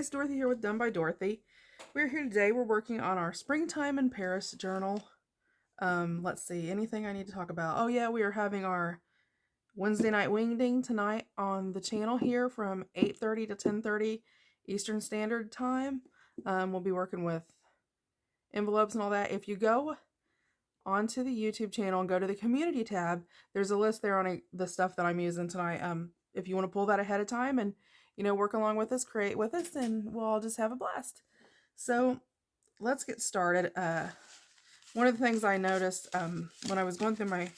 guys, Dorothy here with Done by Dorothy. We're here today. We're working on our Springtime in Paris journal. Let's see, anything I need to talk about? Oh yeah, we are having our Wednesday night wingding tonight on the channel here from 8:30 to 10:30 Eastern Standard Time. We'll be working with envelopes and all that. If you go onto the YouTube channel and go to the community tab, there's a list there on the stuff that I'm using tonight. If you want to pull that ahead of time and work along with us, create with us, and we'll all just have a blast. So let's get started. One of the things I noticed when I was going through my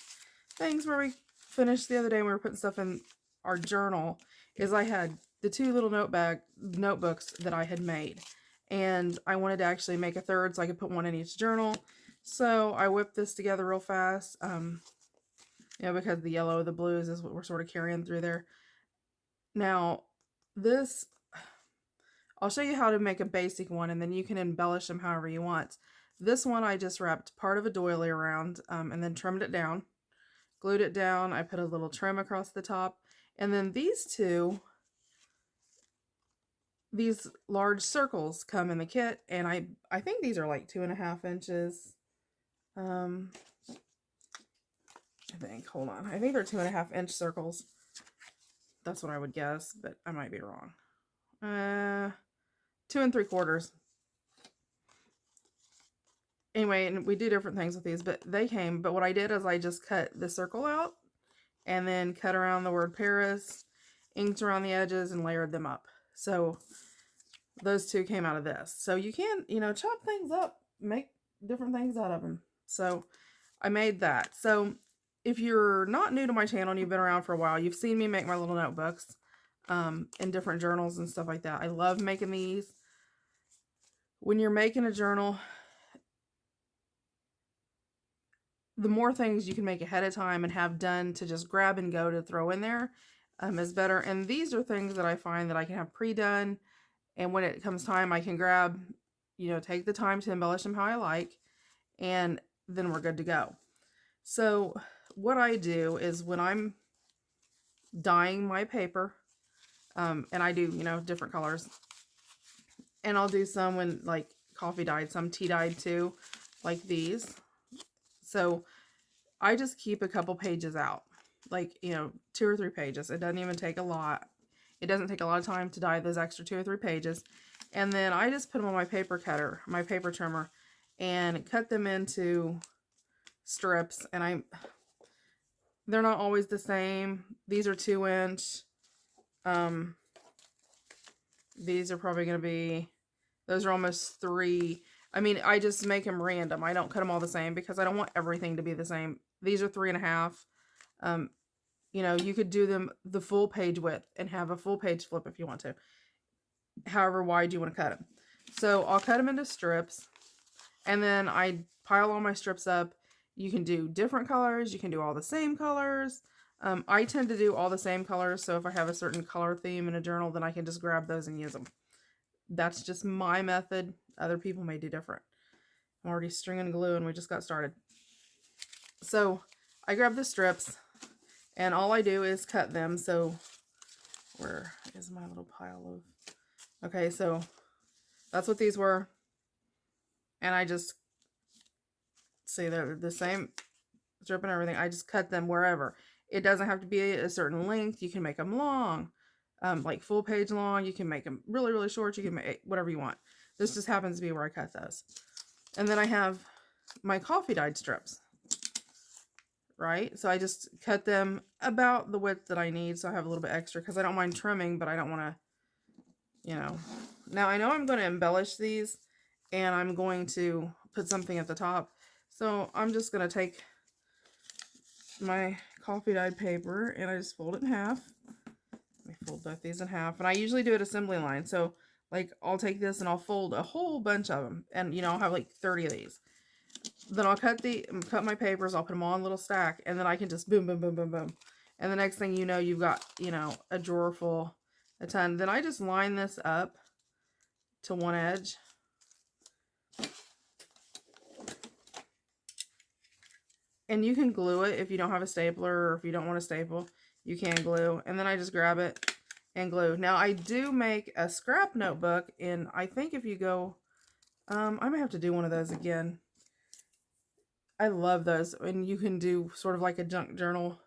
things where we finished the other day and we were putting stuff in our journal is I had the two little notebooks that I had made, and I wanted to actually make a third so I could put one in each journal. So I whipped this together real fast, because the yellow, the blues is what we're sort of carrying through there. Now, this, I'll show you how to make a basic one, and then you can embellish them however you want. This one I just wrapped part of a doily around, and then trimmed it down, glued it down. I put a little trim across the top, and then these large circles come in the kit, and I think these are like 2.5 inches. I think, hold on, I think they're 2.5 inch circles. That's what I would guess, but I might be wrong. 2 3/4. Anyway, and we do different things with these, but what I did is I just cut the circle out and then cut around the word Paris, inked around the edges, and layered them up. So those two came out of this. So you can, chop things up, make different things out of them. So I made that. So if you're not new to my channel and you've been around for a while, you've seen me make my little notebooks in different journals and stuff like that. I love making these. When you're making a journal, the more things you can make ahead of time and have done to just grab and go to throw in there is better. And these are things that I find that I can have pre-done, and when it comes time, I can grab, take the time to embellish them how I like, and then we're good to go. So what I do is when I'm dyeing my paper, and I do, different colors, and I'll do some when like coffee dyed, some tea dyed too, like these. So I just keep a couple pages out, like, 2 or 3 pages. It doesn't even take a lot. It doesn't take a lot of time to dye those extra 2 or 3 pages. And then I just put them on my paper cutter, my paper trimmer, and cut them into strips. And they're not always the same. These are 2 inch. These are probably going to be, those are almost 3. I mean, I just make them random. I don't cut them all the same because I don't want everything to be the same. These are 3.5. You could do them the full page width and have a full page flip if you want to. However wide you want to cut them. So I'll cut them into strips, and then I pile all my strips up. You can do different colors. You can do all the same colors. I tend to do all the same colors, so if I have a certain color theme in a journal, then I can just grab those and use them. That's just my method. Other people may do different. I'm already stringing glue and we just got started. So I grab the strips and all I do is cut them. So where is my little pile of... Okay, so that's what these were. And I just... See, they're the same strip and everything. I just cut them wherever. It doesn't have to be a certain length. You can make them long. Like full page long. You can make them really, really short. You can make whatever you want. This just happens to be where I cut those. And then I have my coffee dyed strips. Right? So I just cut them about the width that I need. So I have a little bit extra because I don't mind trimming, but I don't want to, Now I know I'm going to embellish these and I'm going to put something at the top. So I'm just going to take my coffee dyed paper and I just fold it in half. Let me fold both these in half. And I usually do it assembly line. So like I'll take this and I'll fold a whole bunch of them. And I'll have like 30 of these. Then I'll cut my papers. I'll put them all in a little stack. And then I can just boom, boom, boom, boom, boom. And the next thing you know, you've got, a drawer full, a ton. Then I just line this up to one edge. And you can glue it if you don't have a stapler or if you don't want to staple. You can glue. And then I just grab it and glue. Now I do make a scrap notebook, and I think if you go, I might have to do one of those again. I love those, and you can do sort of like a junk journal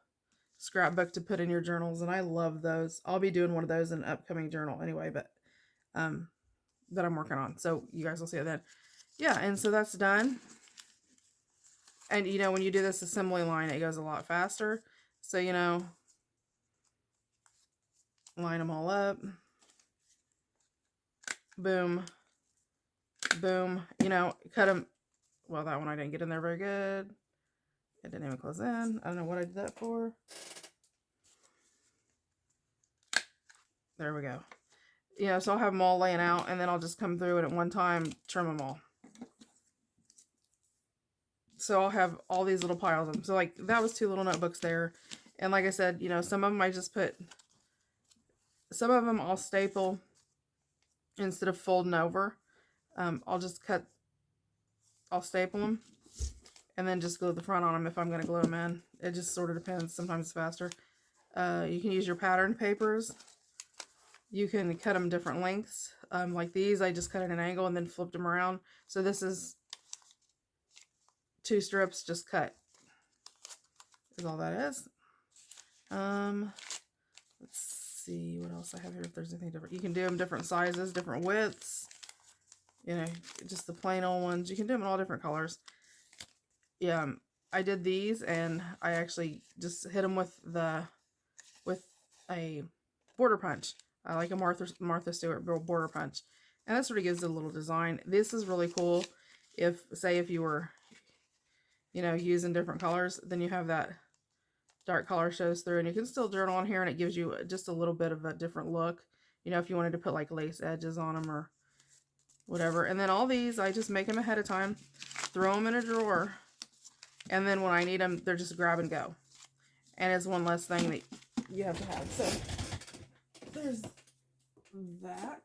scrapbook to put in your journals, and I love those. I'll be doing one of those in an upcoming journal anyway, but that I'm working on, so you guys will see it then. Yeah, and so that's done. And you know, when you do this assembly line, it goes a lot faster. So, you know, line them all up. Boom. Boom. You know, cut them. Well, that one I didn't get in there very good. It didn't even close in. I don't know what I did that for. There we go. You know, so I'll have them all laying out, and then I'll just come through and at one time trim them all. So I'll have all these little piles of them. So like that was 2 little notebooks there. And like I said, you know, some of them I just put, some of them I'll staple instead of folding over. I'll just I'll staple them and then just glue the front on them if I'm going to glue them in. It just sort of depends. Sometimes it's faster. You can use your pattern papers. You can cut them different lengths. Like these, I just cut at an angle and then flipped them around. So this is 2 strips just cut is all that is. Let's see what else I have here, if there's anything different. You can do them different sizes, different widths, you know, just the plain old ones. You can do them in all different colors. Yeah, I did these, and I actually just hit them with a border punch. I like a Martha Stewart border punch, and that sort of gives it a little design. This is really cool if, say, if you were, you know, using different colors, then you have that dark color shows through, and you can still journal on here, and it gives you just a little bit of a different look, you know, if you wanted to put like lace edges on them or whatever. And then all these, I just make them ahead of time, throw them in a drawer, and then when I need them, they're just grab and go. And it's one less thing that you have to have. So there's that.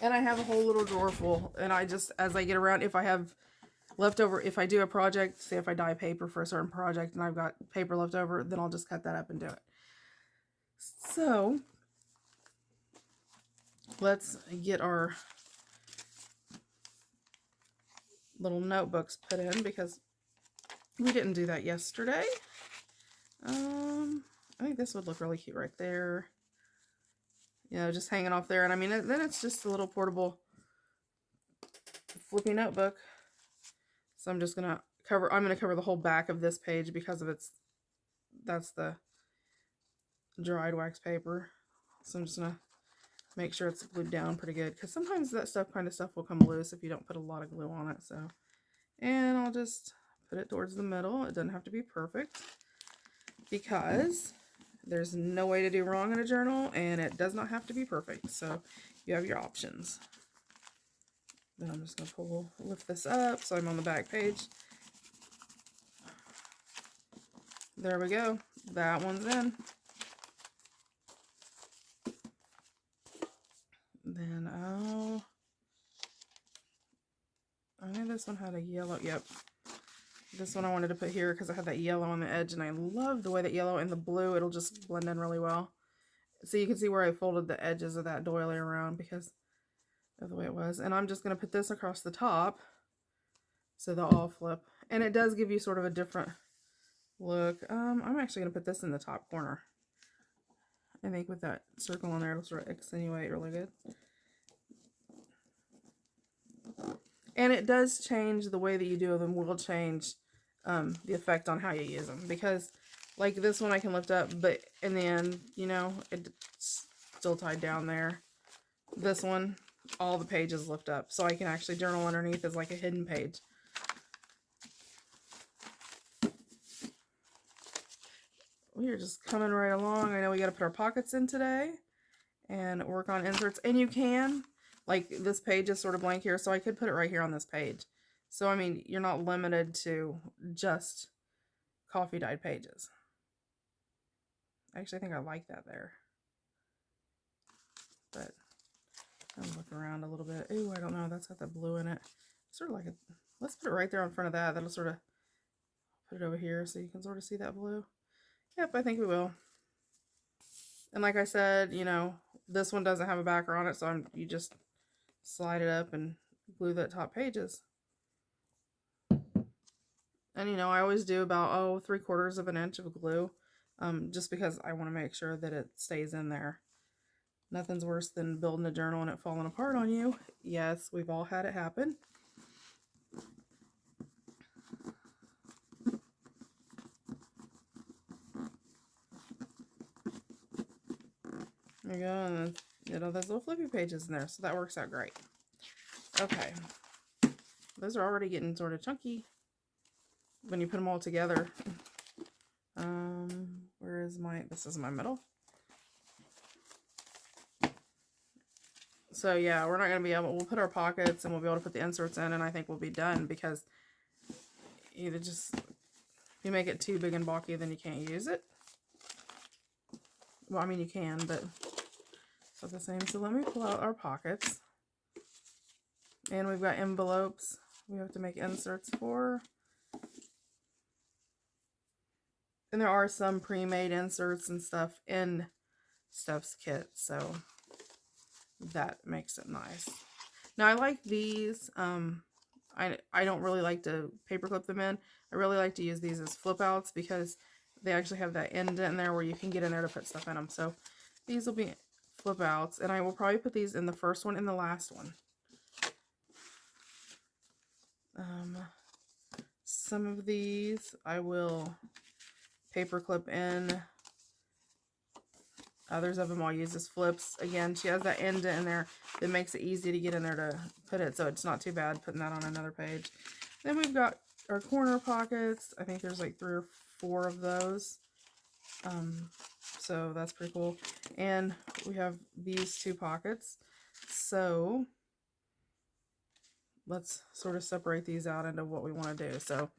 And I have a whole little drawer full, and I just, as I get around, if I have leftover, if I do a project, say if I dye paper for a certain project and I've got paper left over, then I'll just cut that up and do it. So let's get our little notebooks put in, because we didn't do that yesterday. I think this would look really cute right there. You know, just hanging off there. And I mean, then it's just a little portable flippy notebook. So I'm just gonna cover the whole back of this page because of that's the dried wax paper. So I'm just gonna make sure it's glued down pretty good, because sometimes that kind of stuff will come loose if you don't put a lot of glue on it. So, and I'll just put it towards the middle. It doesn't have to be perfect, because there's no way to do wrong in a journal, and it does not have to be perfect. So you have your options. Then I'm just going to lift this up so I'm on the back page. There we go. That one's in. Then I know this one had a yellow. Yep. This one I wanted to put here because I had that yellow on the edge, and I love the way that yellow and the blue, it'll just blend in really well. So you can see where I folded the edges of that doily around because of the way it was. And I'm just going to put this across the top so they'll all flip. And it does give you sort of a different look. I'm actually going to put this in the top corner. I think with that circle on there, it'll sort of accentuate really good. And it does change the way that you do them, will change the effect on how you use them. Because like this one I can lift up, but in the end, you know, it's still tied down there. This one, all the pages lift up, so I can actually journal underneath as like a hidden page. We are just coming right along. I know we got to put our pockets in today and work on inserts, and you can, like this page is sort of blank here, so I could put it right here on this page. So I mean, you're not limited to just coffee dyed pages. I actually think I like that there, but I'll look around a little bit. Ooh, I don't know, that's got the blue in it. Sort of like let's put it right there in front of that. That'll sort of put it over here so you can sort of see that blue. Yep, I think we will. And like I said, you know, this one doesn't have a backer on it, so you just slide it up and glue the top pages. And you know, I always do about 3/4 of an inch of glue, just because I want to make sure that it stays in there. Nothing's worse than building a journal and it falling apart on you. Yes, we've all had it happen. There you go, and you know, there's little flippy pages in there, so that works out great. Okay, those are already getting sort of chunky when you put them all together. Where is this is my middle. So yeah, we're not going to be able, we'll put our pockets and we'll be able to put the inserts in, and I think we'll be done, because either just, if you make it too big and bulky, then you can't use it. Well, I mean, you can, but it's not the same. So let me pull out our pockets. And we've got envelopes we have to make inserts for. And there are some pre-made inserts and stuff in Steph's kit, so that makes it nice. Now, I like these. I don't really like to paper clip them in. I really like to use these as flip outs, because they actually have that end in there where you can get in there to put stuff in them. So these will be flip outs, and I will probably put these in the first one and the last one. Some of these I will paper clip in. Others of them I'll use as flips. Again, she has that end in there that makes it easy to get in there to put it, so it's not too bad putting that on another page. Then we've got our corner pockets. I think there's like 3 or 4 of those. So that's pretty cool. And we have these 2 pockets. So let's sort of separate these out into what we want to do. So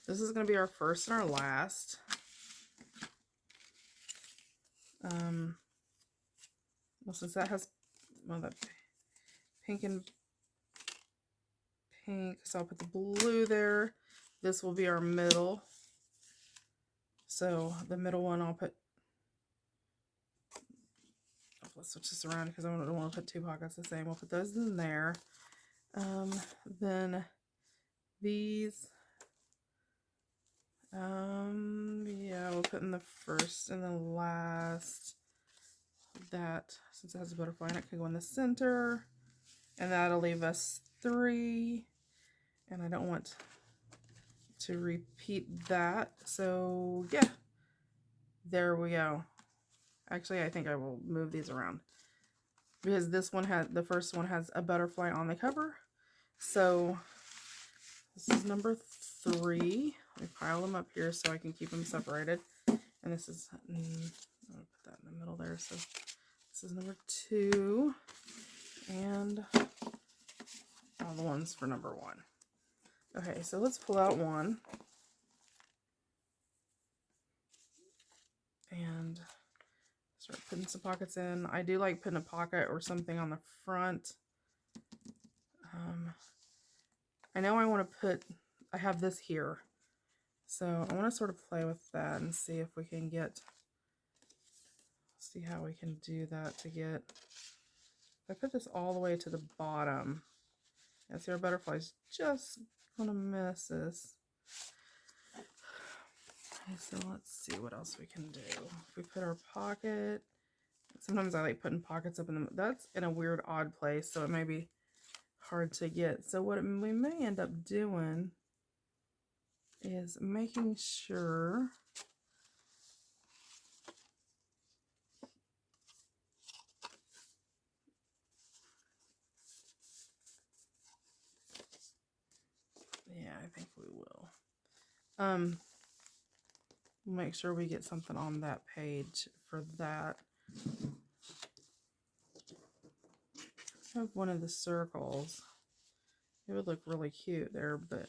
this is going to be our first and our last. Well, since that has, well, that pink and pink, so I'll put the blue there. This will be our middle. So the middle one I'll put, let's switch this around because I don't want to put 2 pockets the same. We'll put those in there. Then these, yeah, we'll put in the first and the last. That, since it has a butterfly in it, can go in the center, and that'll leave us 3, and I don't want to repeat that, so yeah, there we go. Actually, I think I will move these around, because this one had, the first one has a butterfly on the cover. So this is number 3. Let me pile them up here so I can keep them separated. And this is, I'm gonna put that in the middle there. So this is number 2, and all the ones for number 1. Okay, so let's pull out one and start putting some pockets in. I do like putting a pocket or something on the front. I know I want to put, I have this here, so I want to sort of play with that and see if we can get, see how we can do that to get, if I put this all the way to the bottom, yeah, see our butterfly's just gonna miss this. Okay, so let's see what else we can do. If we put our pocket, sometimes I like putting pockets up in the, that's in a weird odd place, so it may be hard to get. So what we may end up doing is making sure yeah, I think we will. Make sure we get something on that page for that. I have one of the circles. It would look really cute there, but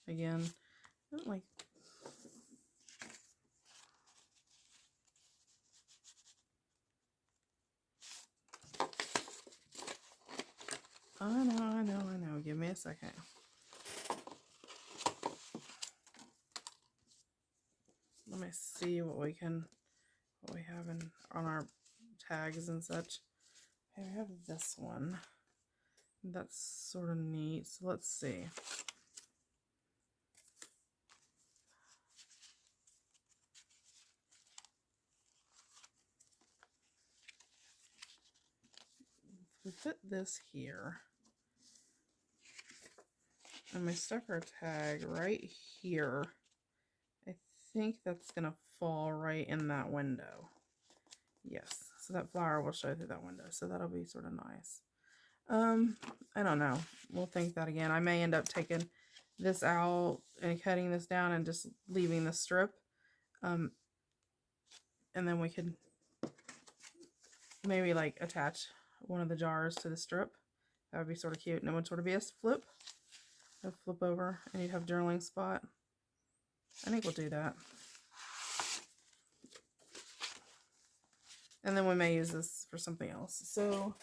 again, I don't like. I know. Give me a second. Let me see what we can what we have on our tags and such. Okay, we have this one. That's sort of neat. So let's see. We put this here. And we stuck our tag right here. I think that's going to fall right in that window. Yes, so that flower will show through that window. So that'll be sort of nice. I don't know. We'll think that again. I may end up taking this out and cutting this down and just leaving the strip. And then we could maybe like attach one of the jars to the strip. That would be sort of cute. And it would sort of be a flip. A flip over and you'd have journaling spot. I think we'll do that. And then we may use this for something else. So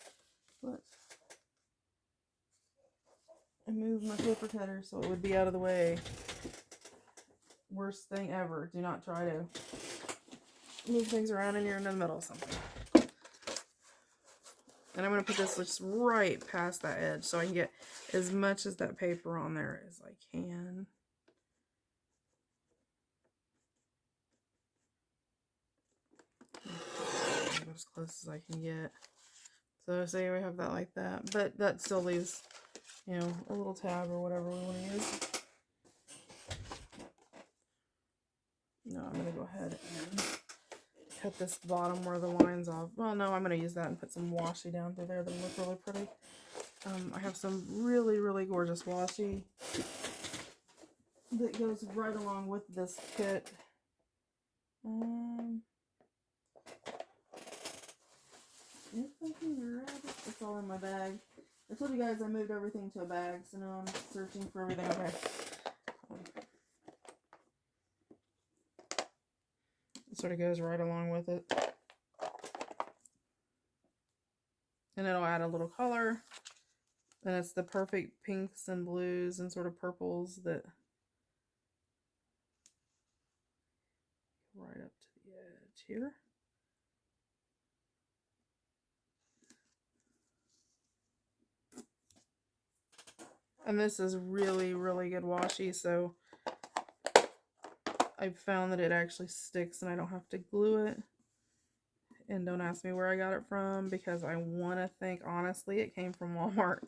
I moved my paper cutter so it would be out of the way. Worst thing ever. Do not try to move things around and you're in the middle of something. And I'm going to put this just right past that edge so I can get as much of that paper on there as I can. As close as I can get. So say we have that like that. But that still leaves, you know, a little tab or whatever we want to use. No, I'm going to go ahead and cut this bottom where the line's off. Well, no, I'm going to use that and put some washi down through there that'll look really pretty. I have some really, really gorgeous washi that goes right along with this kit. If I can grab it, it's all in my bag. I told you guys I moved everything to a bag, so now I'm searching for everything. Okay. It sort of goes right along with it. And it'll add a little color. And it's the perfect pinks and blues and sort of purples that right up to the edge here. And this is really, really good washi, so I've found that it actually sticks and I don't have to glue it. And don't ask me where I got it from because I want to think, honestly, it came from Walmart.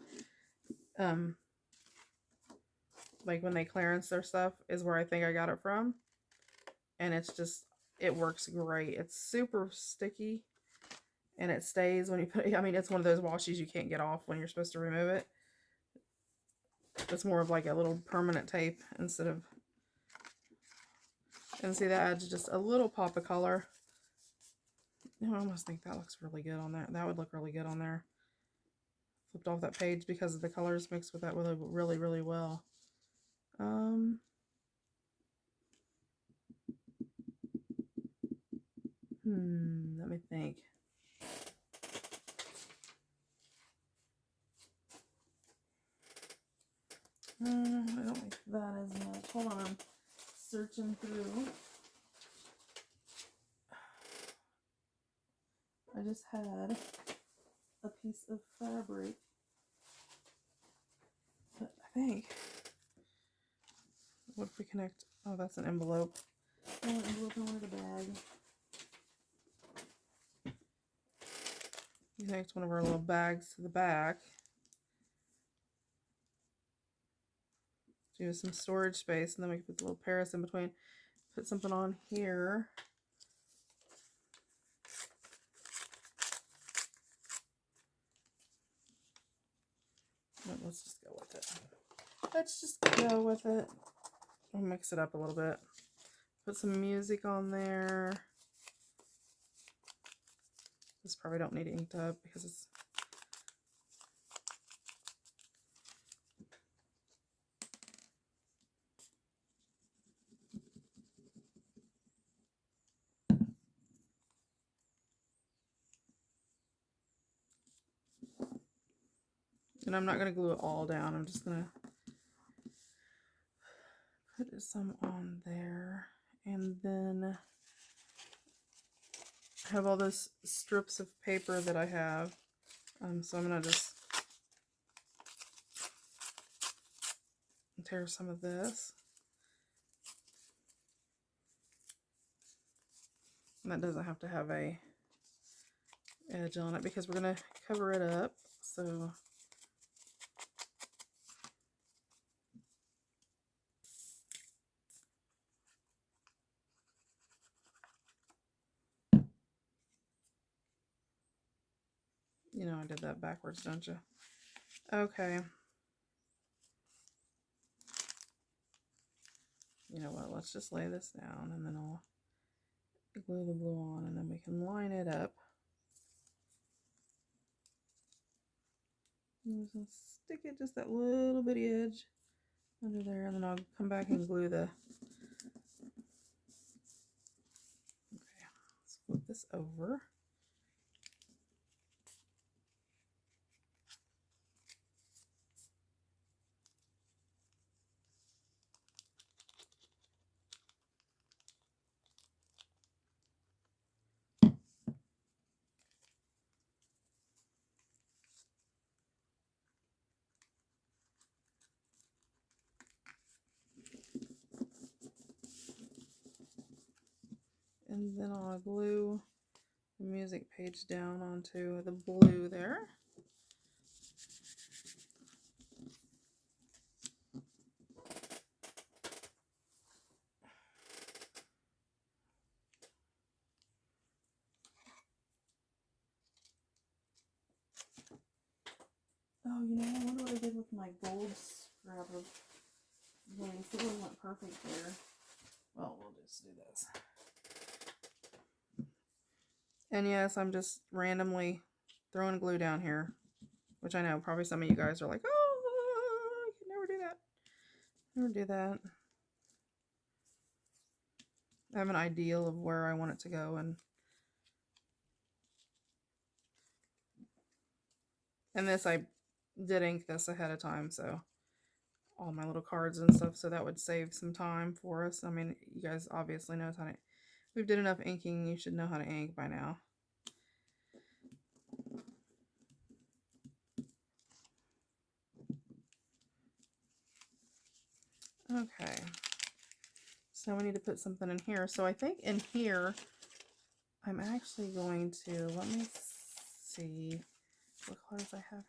Like when they clearance their stuff is where I think I got it from. And it's just, it works great. It's super sticky and it stays when you put it. I mean, it's one of those washies you can't get off when you're supposed to remove it. It's more of like a little permanent tape instead of, and see that adds just a little pop of color. I almost think that looks really good on there. That would look really good on there. Flipped off that page because the colors mixed with that really, really well. Let me think. I don't like that as much. Hold on, I'm searching through. I just had a piece of fabric. But I think, what if we connect? Oh, that's an envelope. Oh, an envelope, I wanted a bag. Connect one of our little bags to the back. Do some storage space, and then we can put the little Paris in between. Put something on here. Let's just go with it. Let's just go with it. I'll mix it up a little bit. Put some music on there. This probably don't need inked up because it's and I'm not going to glue it all down. I'm just going to put some on there. And then I have all those strips of paper that I have. So I'm going to just tear some of this. And that doesn't have to have a edge on it because we're going to cover it up. So you know I did that backwards, don't you? Okay. You know what, let's just lay this down and then I'll glue the blue on and then we can line it up. I'm just going to stick it just that little bitty edge under there, and then I'll come back and glue the... Okay, let's flip this over. And then I'll glue the music page down onto the blue there. Oh, you know, I wonder what I did with my gold scrap of lace. It wasn't perfect there. Well, we'll just do this. And yes, I'm just randomly throwing glue down here, which I know probably some of you guys are like, oh, I can never do that. Never do that. I have an ideal of where I want it to go, and this I did ink this ahead of time, so all my little cards and stuff, so that would save some time for us. I mean, you guys obviously know how to, we've did enough inking, you should know how to ink by now. Okay, so we need to put something in here. So I think in here I'm actually going to, let me see what colors I have.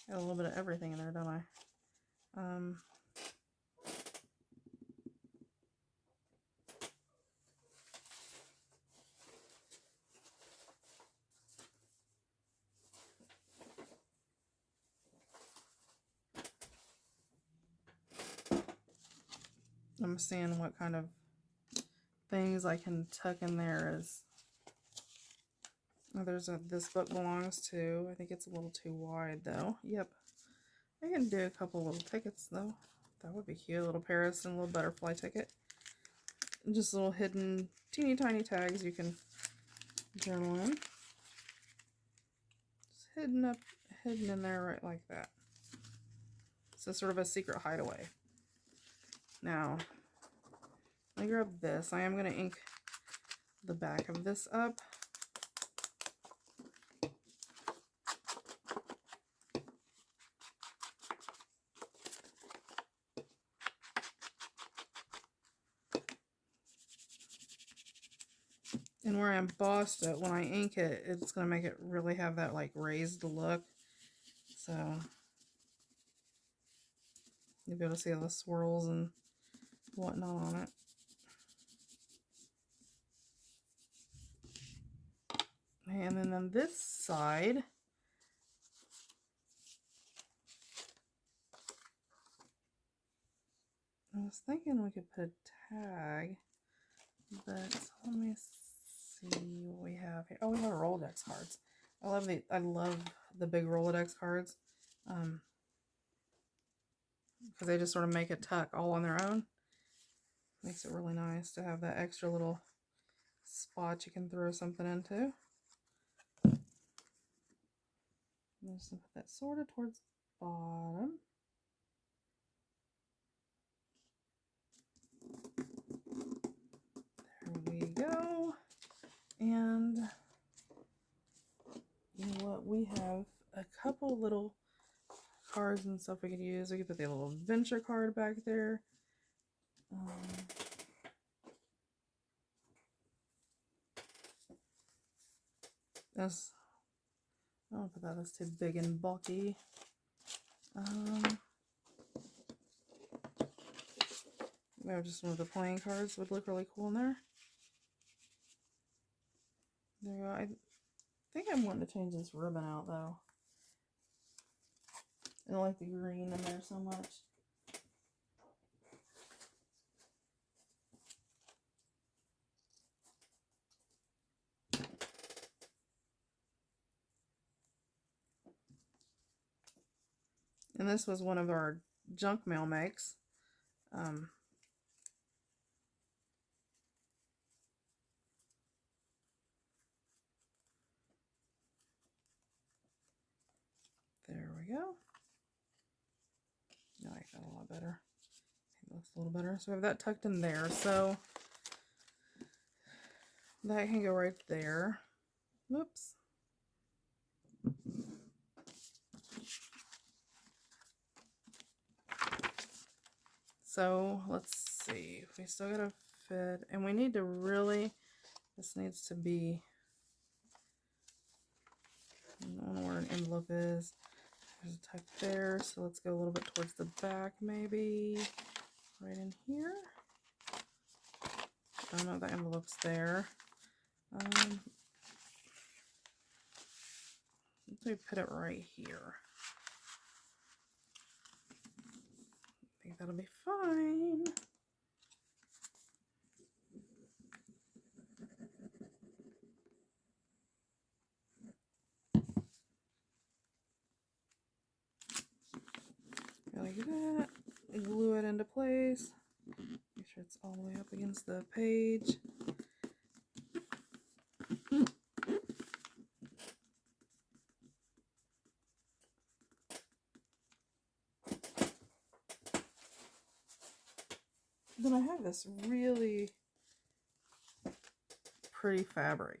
Got a little bit of everything in there, don't I? I'm seeing what kind of things I can tuck in there. As oh, there's a, this book belongs to, I think it's a little too wide though. Yep, I can do a couple little tickets though. That would be cute. A little Paris and a little butterfly ticket. Just little hidden teeny tiny tags you can journal in. Just hidden in there right like that. So sort of a secret hideaway. Now, let me grab this. I am going to ink the back of this up. And where I embossed it, when I ink it, it's going to make it really have that like raised look. So you'll be able to see all the swirls and whatnot on it. And then on this side, I was thinking we could put a tag, but let me see what we have here. Oh, we have Rolodex cards. I love the big Rolodex cards, because they just sort of make a tuck all on their own. Makes it really nice to have that extra little spot you can throw something into. I'm just gonna put that sort of towards the bottom. There we go. And little cards and stuff we could use. We could put the little adventure card back there. That's, I don't put that, that's too big and bulky. Maybe just one of the playing cards would look really cool in there. There you go. I think I'm wanting to change this ribbon out though. I don't like the green in there so much. And this was one of our junk mail makes. There we go. I like that a lot better. It looks a little better. So we have that tucked in there. So that can go right there. Whoops. So let's see. We still gotta fit, and we need to really, this needs to be, I don't know where an envelope is. There's a tuck there, so let's go a little bit towards the back, maybe right in here. I don't know if the envelope's there. Let's put it right here. I think that'll be fine. Like that. Glue it into place. Make sure it's all the way up against the page. Then I have this really pretty fabric.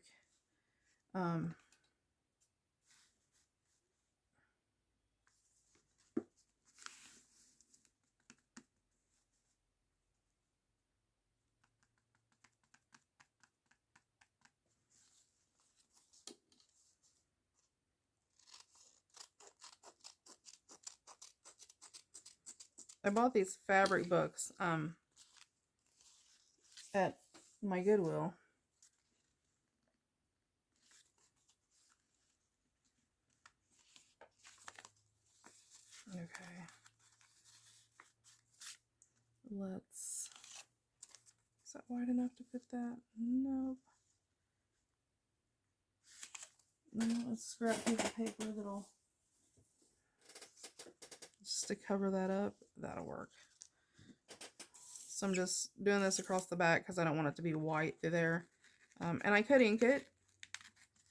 I bought these fabric books at my Goodwill. Okay. Let's, is that wide enough to fit that? Nope. No, let's scrap piece of paper that'll, just to cover that up. That'll work. So I'm just doing this across the back because I don't want it to be white through there. And I could ink it,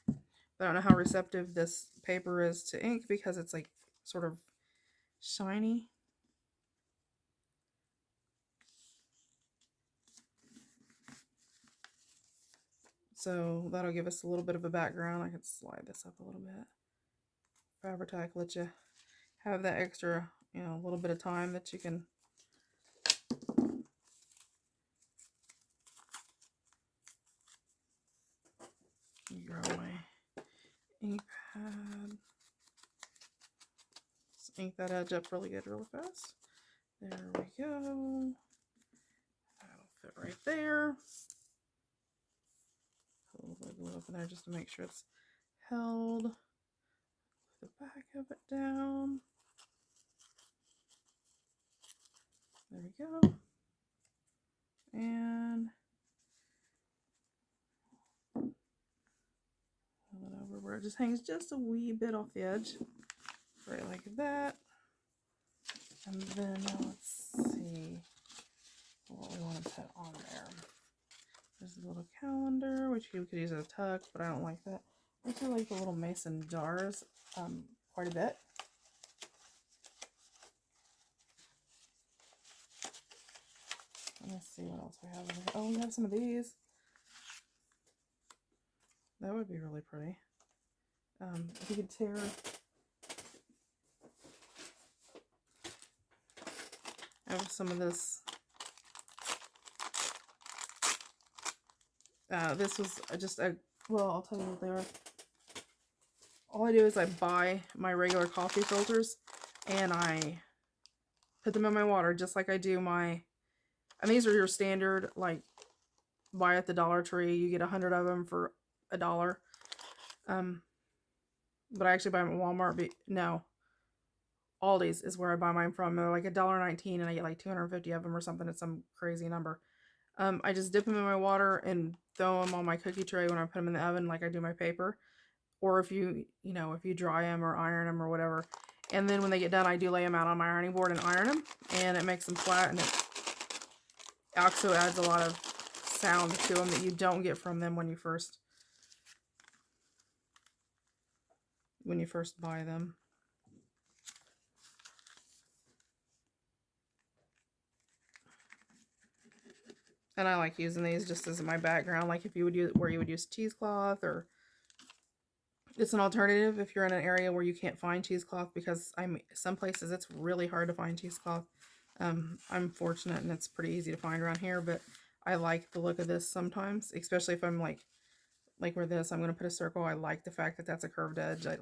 but I don't know how receptive this paper is to ink because it's like sort of shiny. So that'll give us a little bit of a background. I could slide this up a little bit. Fabri-Tac lets you have that extra, you know, a little bit of time that you can grab my ink pad. Just ink that edge up really good, really fast. There we go. That'll fit right there. Put a little bit of glue up in there just to make sure it's held. Put the back of it down. There we go. And pull it over where it just hangs just a wee bit off the edge. Right like that. And then let's see what we want to put on there. There's a little calendar, which you could use as a tuck, but I don't like that. I actually like the little mason jars quite a bit. Let's see what else we have in here. Oh, we have some of these. That would be really pretty. If you could tear I have some of this. This was just a, well, I'll tell you what they are. All I do is I buy my regular coffee filters and I put them in my water just like I do my, and these are your standard, like, buy at the Dollar Tree. You get 100 of them for $1. But I actually buy them at Walmart. No, Aldi's is where I buy mine from. They're like $1.19 and I get like 250 of them or something. It's some crazy number. I just dip them in my water and throw them on my cookie tray when I put them in the oven like I do my paper. Or if you dry them or iron them or whatever. And then when they get done, I do lay them out on my ironing board and iron them. And it makes them flat, and it also adds a lot of sound to them that you don't get from them when you first buy them. And I like using these just as my background, like if you would use where you would use cheesecloth, or it's an alternative if you're in an area where you can't find cheesecloth, because some places it's really hard to find cheesecloth. I'm fortunate and it's pretty easy to find around here, but I like the look of this sometimes, especially if I'm like where this, I'm going to put a circle. I like the fact that that's a curved edge. It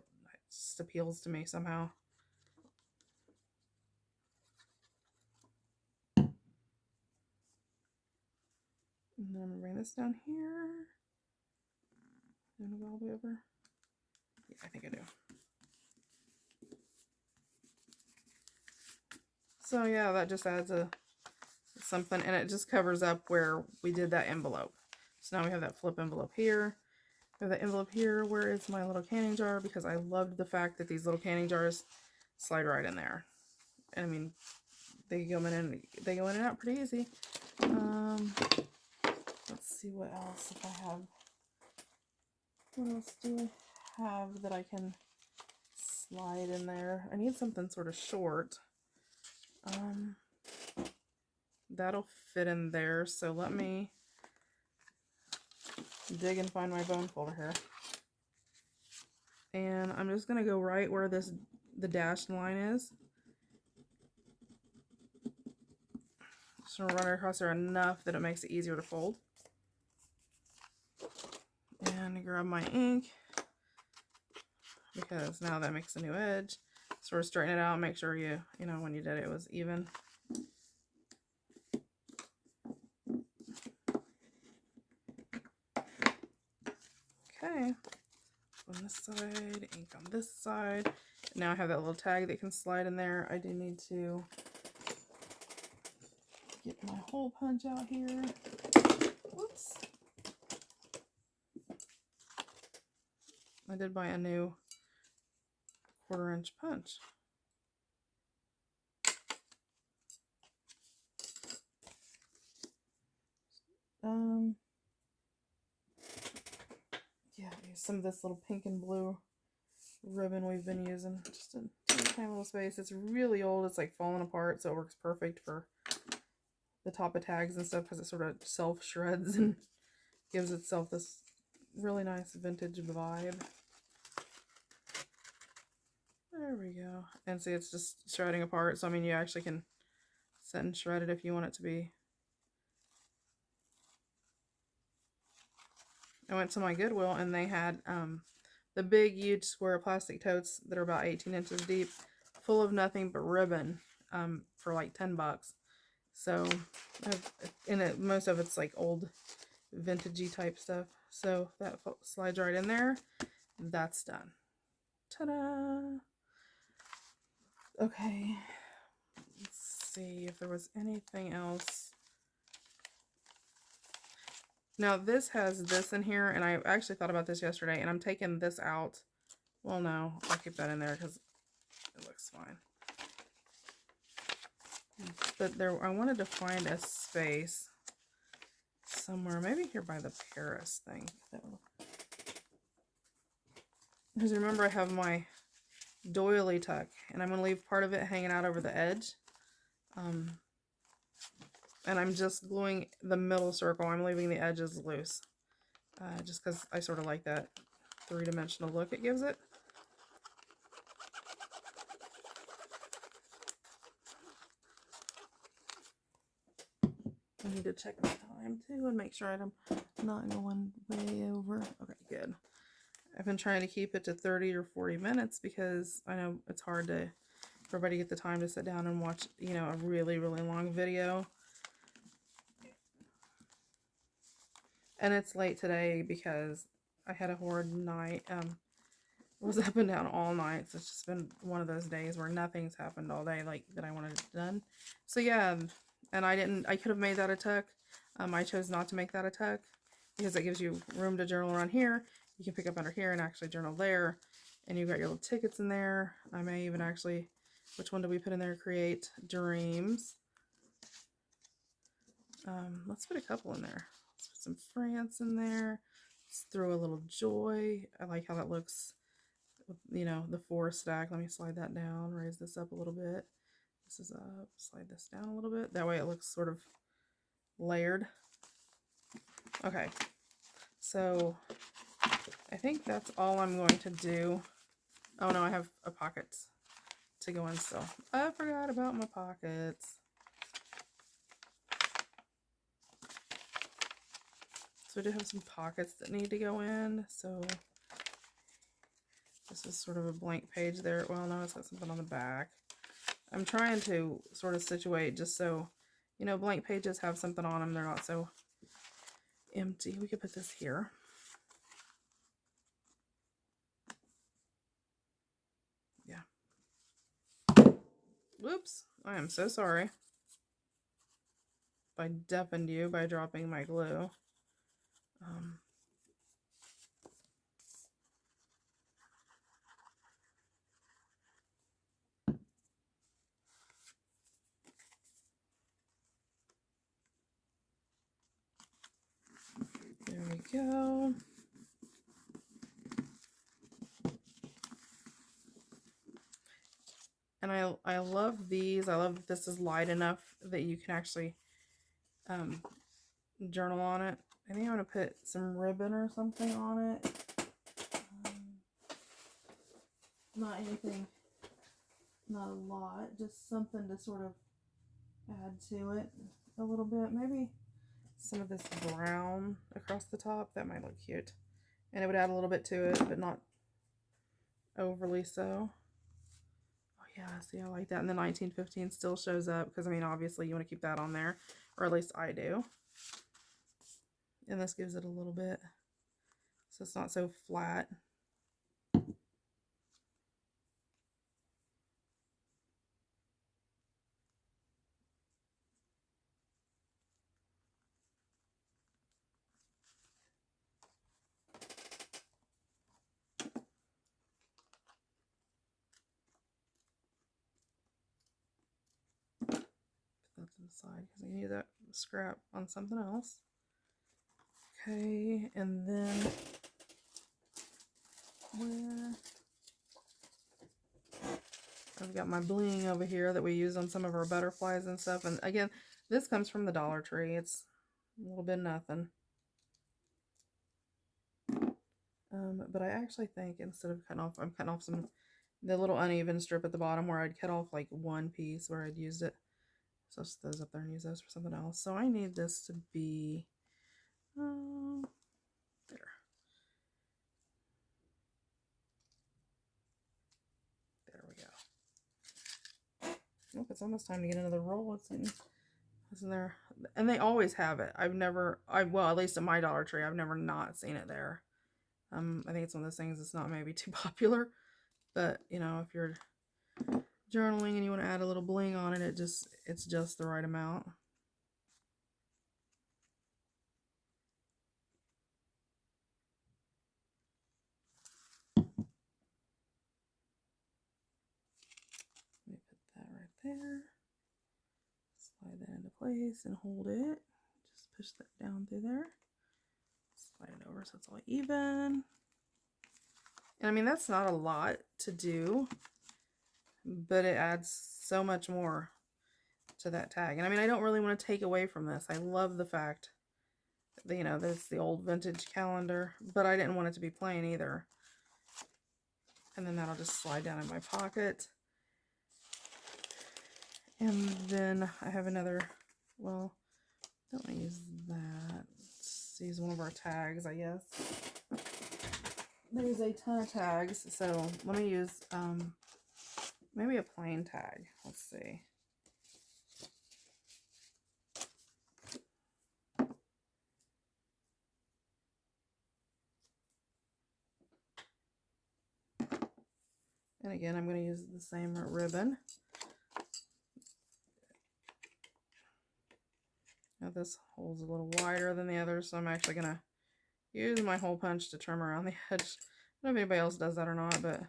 just appeals to me somehow. And then I'm going to bring this down here. I'm going to go all the way over. Yeah, I think I do. So yeah, that just adds something, and it just covers up where we did that envelope. So now we have that flip envelope here. We have that envelope here. Where is my little canning jar? Because I loved the fact that these little canning jars slide right in there. I mean, they go in and out pretty easy. Let's see what else, if I have. What else do I have that I can slide in there? I need something sort of short. That'll fit in there, so let me dig and find my bone folder here. And I'm just going to go right where the dashed line is. Just going to run it across there enough that it makes it easier to fold. And grab my ink, because now that makes a new edge. Sort of straighten it out, make sure you know when you did it was even. Okay, on this side, ink on this side. Now I have that little tag that can slide in there. I do need to get my hole punch out here. Whoops. I did buy a new 1/4 inch punch. Yeah, use some of this little pink and blue ribbon we've been using. Just a tiny little space. It's really old. It's like falling apart, so it works perfect for the top of tags and stuff, because it sort of self shreds and gives itself this really nice vintage vibe. There we go. And see, it's just shredding apart. So I mean, you actually can set and shred it if you want it to be. I went to my Goodwill and they had the big, huge square plastic totes that are about 18 inches deep, full of nothing but ribbon, for like $10. So, most of it's like old, vintagey type stuff. So that slides right in there. That's done. Ta-da! Okay. Let's see if there was anything else. Now this has this in here, and I actually thought about this yesterday, and I'm taking this out. Well, no, I'll keep that in there because it looks fine. But I wanted to find a space somewhere, maybe here by the Paris thing. Because remember, I have my doily tuck, and I'm going to leave part of it hanging out over the edge. And I'm just gluing the middle circle. I'm leaving the edges loose. Just because I sort of like that three-dimensional look it gives it. I need to check my time too and make sure I'm not going way over. Okay, good. I've been trying to keep it to 30 or 40 minutes because I know it's hard for everybody to get the time to sit down and watch, you know, a really, really long video. And it's late today because I had a horrid night. Was up and down all night, so it's just been one of those days where nothing's happened all day like that I wanted it done. So yeah, and I could have made that a tuck. I chose not to make that a tuck because it gives you room to journal around here. You can pick up under here and actually journal there, and you've got your little tickets in there. I may even actually, which one do we put in there? Create dreams. Let's put a couple in there. Let's put some France in there. Let's throw a little joy. I like how that looks. You know, the 4 stack. Let me slide that down, raise this up a little bit. This is up, slide this down a little bit. That way it looks sort of layered. Okay, so I think that's all I'm going to do. Oh no, I have a pocket to go in still. I forgot about my pockets. So I do have some pockets that need to go in, so this is sort of a blank page there. Well, no, it's got something on the back. I'm trying to sort of situate just so, you know, blank pages have something on them. They're not so empty. We could put this here. Yeah. Whoops. I am so sorry if I deafened you by dropping my glue. There we go. And I love these. I love that this is light enough that you can actually journal on it. I think I'm going to put some ribbon or something on it. Not anything, not a lot, just something to sort of add to it a little bit. Maybe some of this brown across the top. That might look cute. And it would add a little bit to it, but not overly so. Oh yeah, see, I like that. And the 1915 still shows up because, I mean, obviously you want to keep that on there, or at least I do. And this gives it a little bit, so it's not so flat. Put that to the side because I need that scrap on something else. Okay, and then where I've got my bling over here that we use on some of our butterflies and stuff. And again, this comes from the Dollar Tree. It's a little bit nothing. But I actually think instead of cutting off, I'm cutting off the little uneven strip at the bottom where I'd cut off like one piece where I'd used it. So I'll set those up there and use those for something else. So I need this to be, there. There we go. Oh, it's almost time to get into the roll. It's in there. And they always have it. Well, at least at my Dollar Tree, I've never not seen it there. I think it's one of those things that's not maybe too popular, but you know, if you're journaling and you want to add a little bling on it, it's just the right amount. Let me put that right there. Slide that into place and hold it. Just push that down through there. Slide it over so it's all even. And I mean, that's not a lot to do, but it adds so much more to that tag. And I mean, I don't really want to take away from this. I love the fact that, you know, that's the old vintage calendar, but I didn't want it to be plain either. And then that'll just slide down in my pocket. And then I have another, well, don't want to use that. Let's use one of our tags, I guess. There's a ton of tags, so let me use maybe a plain tag. Let's see. And again, I'm going to use the same ribbon. Now this hole's a little wider than the other, so I'm actually going to use my hole punch to trim around the edge. I don't know if anybody else does that or not, but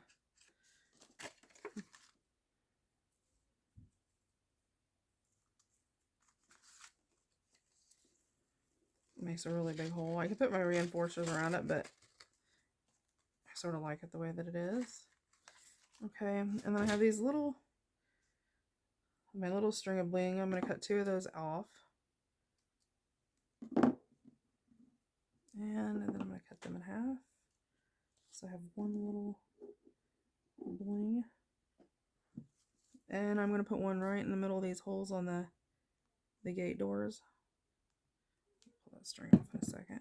it makes a really big hole. I could put my reinforcers around it, but I sort of like it the way that it is. Okay, and then I have these my little string of bling. I'm going to cut 2 of those off. And then I'm going to cut them in half. So I have one little bling. And I'm going to put one right in the middle of these holes on the gate doors. Pull that string off in a second.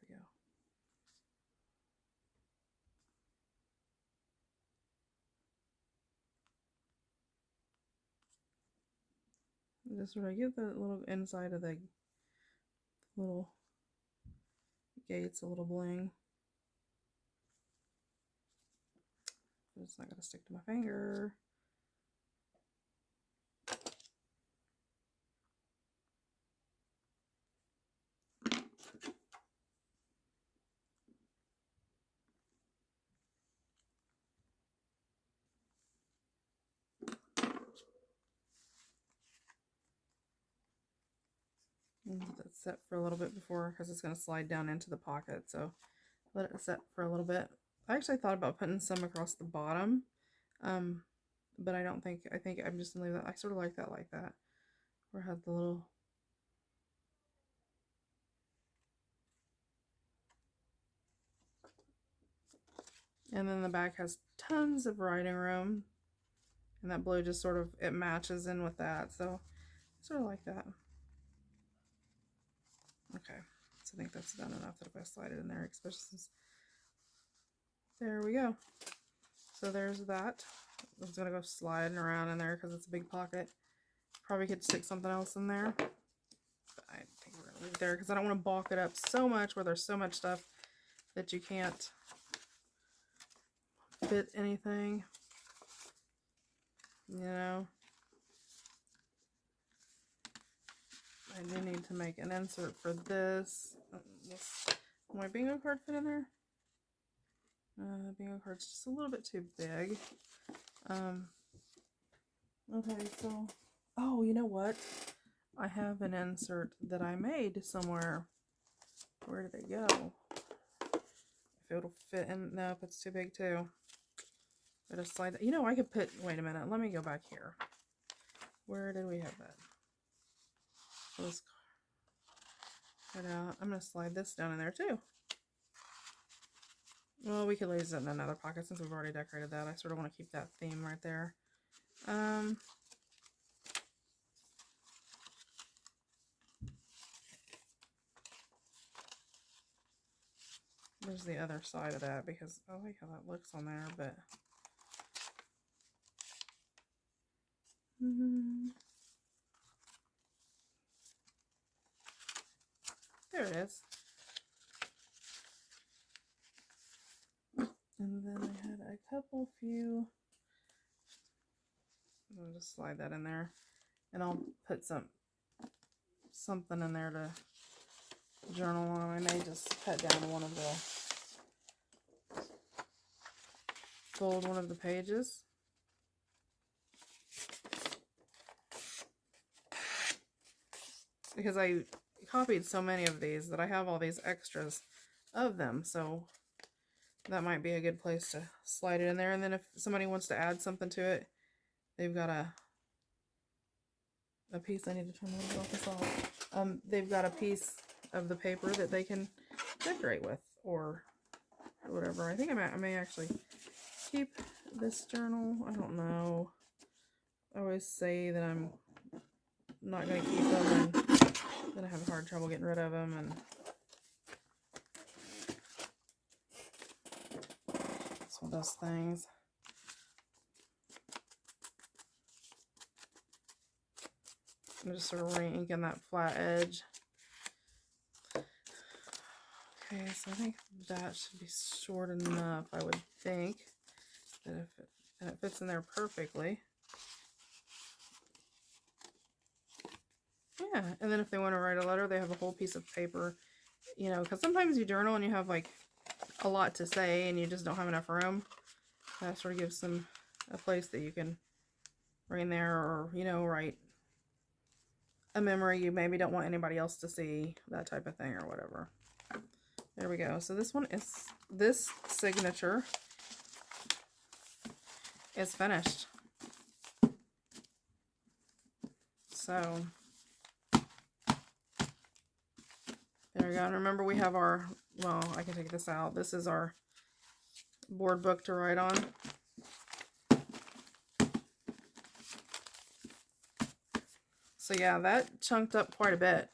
There we go. Just sort of give the little inside of the little gates a little bling. It's not going to stick to my finger. Let that set for a little bit before, because it's going to slide down into the pocket, so let it set for a little bit. I actually thought about putting some across the bottom, but I don't think, I think I'm just going to leave that. I sort of like that where it has the little, and then the back has tons of writing room, and that blue just sort of, it matches in with that, so I sort of like that. Okay, so I think that's done enough that if I slide it in there, especially since, there we go. So there's that. I'm just gonna go sliding around in there because it's a big pocket. Probably could stick something else in there, but I think we're gonna leave it there because I don't want to bulk it up so much where there's so much stuff that you can't fit anything, you know. I do need to make an insert for this. Will my bingo card fit in there? The bingo card's just a little bit too big. Okay, so, oh, you know what? I have an insert that I made somewhere. Where did it go? If it'll fit in, nope, it's too big too. I just slide that. You know, I could put, wait a minute, let me go back here. Where did we have that? Let's cut out. I'm going to slide this down in there too. Well, we could use it in another pocket since we've already decorated that. I sort of want to keep that theme right there. There's the other side of that because I like how that looks on there, but there it is. And then I had a few, I'll just slide that in there, and I'll put something in there to journal on. I may just cut down one of the, fold one of the pages. Because I copied so many of these that I have all these extras of them, so that might be a good place to slide it in there. And then if somebody wants to add something to it, they've got a piece. I need to turn a little bit off this off. They've got a piece of the paper that they can decorate with or whatever. I think I may actually keep this journal. I don't know. I always say that I'm not going to keep them and going to have a hard trouble getting rid of them. And it's one of those things. I'm just sort of re-inking that flat edge. Okay, so I think that should be short enough, I would think. That if it fits in there perfectly. Yeah, and then if they want to write a letter, they have a whole piece of paper, you know, because sometimes you journal and you have like a lot to say and you just don't have enough room. That sort of gives them a place that you can write in there, or, you know, write a memory you maybe don't want anybody else to see, that type of thing, or whatever. There we go. So this signature is finished. So there we go. And remember, we have our, well, I can take this out. This is our board book to write on. So yeah, that chunked up quite a bit.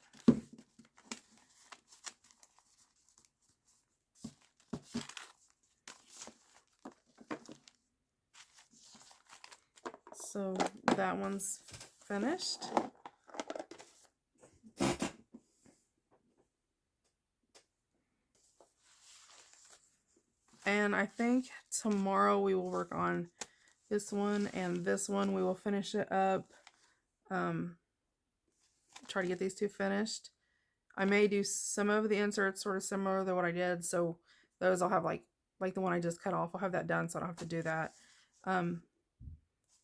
So that one's finished. And I think tomorrow we will work on this one and this one. We will finish it up. Try to get these two finished. I may do some of the inserts sort of similar to what I did. So those I'll have like the one I just cut off. I'll have that done so I don't have to do that.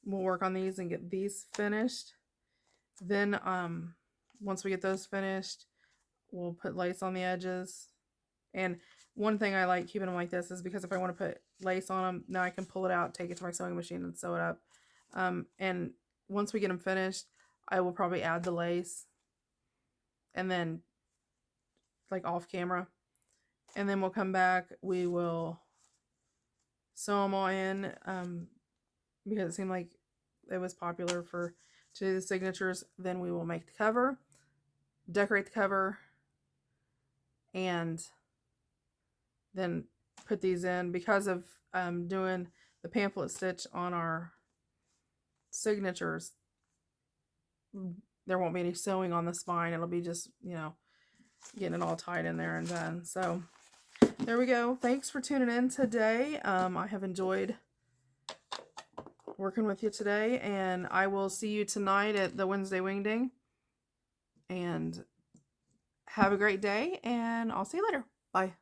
We'll work on these and get these finished. Then once we get those finished, we'll put lace on the edges. And one thing I like keeping them like this is because if I want to put lace on them, now I can pull it out, take it to my sewing machine and sew it up. And once we get them finished, I will probably add the lace and then like off camera. And then we'll come back, we will sew them all in because it seemed like it was popular to do the signatures. Then we will make the cover, decorate the cover, and then put these in. Because of doing the pamphlet stitch on our signatures, there won't be any sewing on the spine. It'll be just, you know, getting it all tied in there and done. So there we go. Thanks for tuning in today. I have enjoyed working with you today, and I will see you tonight at the Wednesday Wingding. And have a great day, and I'll see you later. Bye.